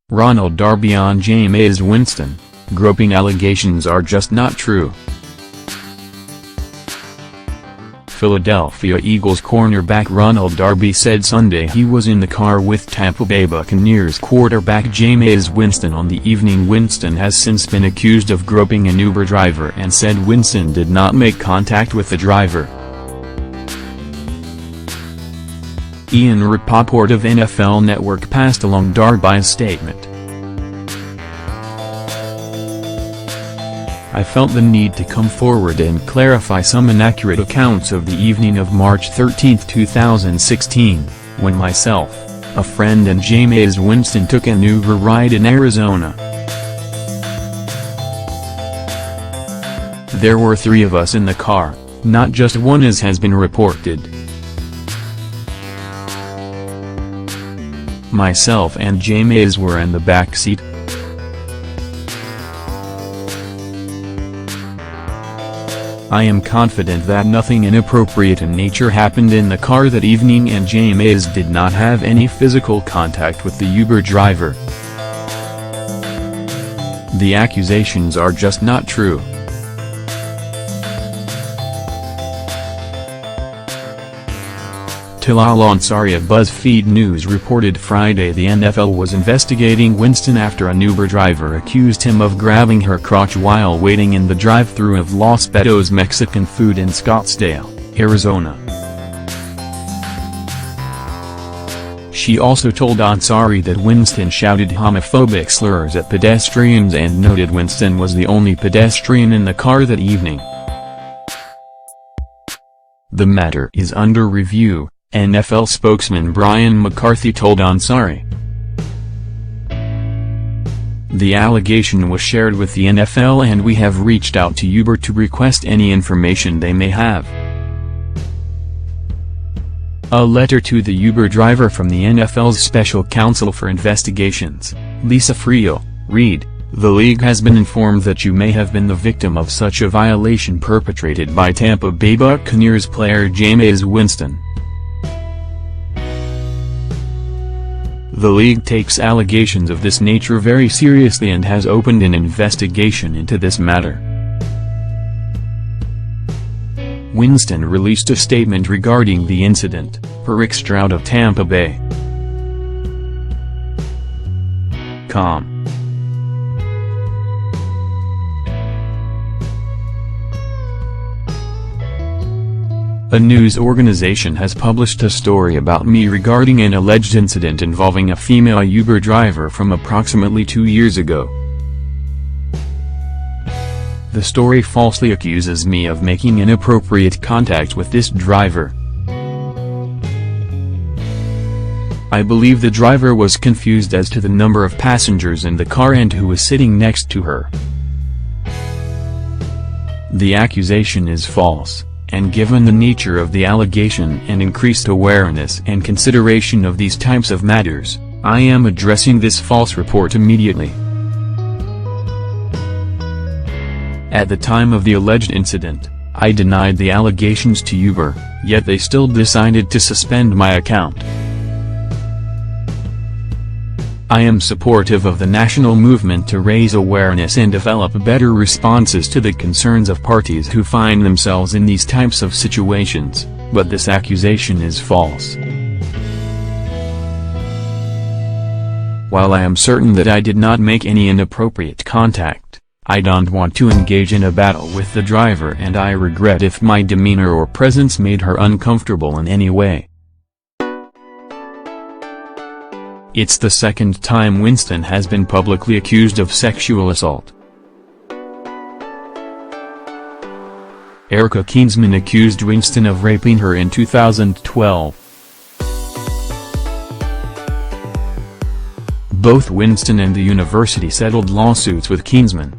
Ronald Darby on Jameis Winston, groping allegations are just not true. Philadelphia Eagles cornerback Ronald Darby said Sunday he was in the car with Tampa Bay Buccaneers quarterback Jameis Winston on the evening. Winston has since been accused of groping an Uber driver and said Winston did not make contact with the driver. Ian Rapoport of NFL Network passed along Darby's statement. "I felt the need to come forward and clarify some inaccurate accounts of the evening of March 13, 2016, when myself, a friend and Jameis Winston took an Uber ride in Arizona. There were 3 of us in the car, not just one as has been reported. Myself and Jameis were in the back seat. I am confident that nothing inappropriate in nature happened in the car that evening and Jameis did not have any physical contact with the Uber driver. The accusations are just not true." Tilal Ansari of BuzzFeed News reported Friday the NFL was investigating Winston after an Uber driver accused him of grabbing her crotch while waiting in the drive-thru of Los Betos Mexican food in Scottsdale, Arizona. She also told Ansari that Winston shouted homophobic slurs at pedestrians and noted Winston was the only pedestrian in the car that evening. "The matter is under review," NFL spokesman Brian McCarthy told Ansari. "The allegation was shared with the NFL and we have reached out to Uber to request any information they may have." A letter to the Uber driver from the NFL's Special Counsel for Investigations, Lisa Friel, read, "The league has been informed that you may have been the victim of such a violation perpetrated by Tampa Bay Buccaneers player Jameis Winston. The league takes allegations of this nature very seriously and has opened an investigation into this matter." Winston released a statement regarding the incident, per Rick Stroud of Tampa Bay. Com. A news organization has published a story about me regarding an alleged incident involving a female Uber driver from approximately 2 years ago. The story falsely accuses me of making inappropriate contact with this driver. I believe the driver was confused as to the number of passengers in the car and who was sitting next to her. The accusation is false. And given the nature of the allegation and increased awareness and consideration of these types of matters, I am addressing this false report immediately. At the time of the alleged incident, I denied the allegations to Uber, yet they still decided to suspend my account. I am supportive of the national movement to raise awareness and develop better responses to the concerns of parties who find themselves in these types of situations, but this accusation is false. While I am certain that I did not make any inappropriate contact, I don't want to engage in a battle with the driver and I regret if my demeanor or presence made her uncomfortable in any way. It's the second time Winston has been publicly accused of sexual assault. Erica Kinsman accused Winston of raping her in 2012. Both Winston and the university settled lawsuits with Kinsman.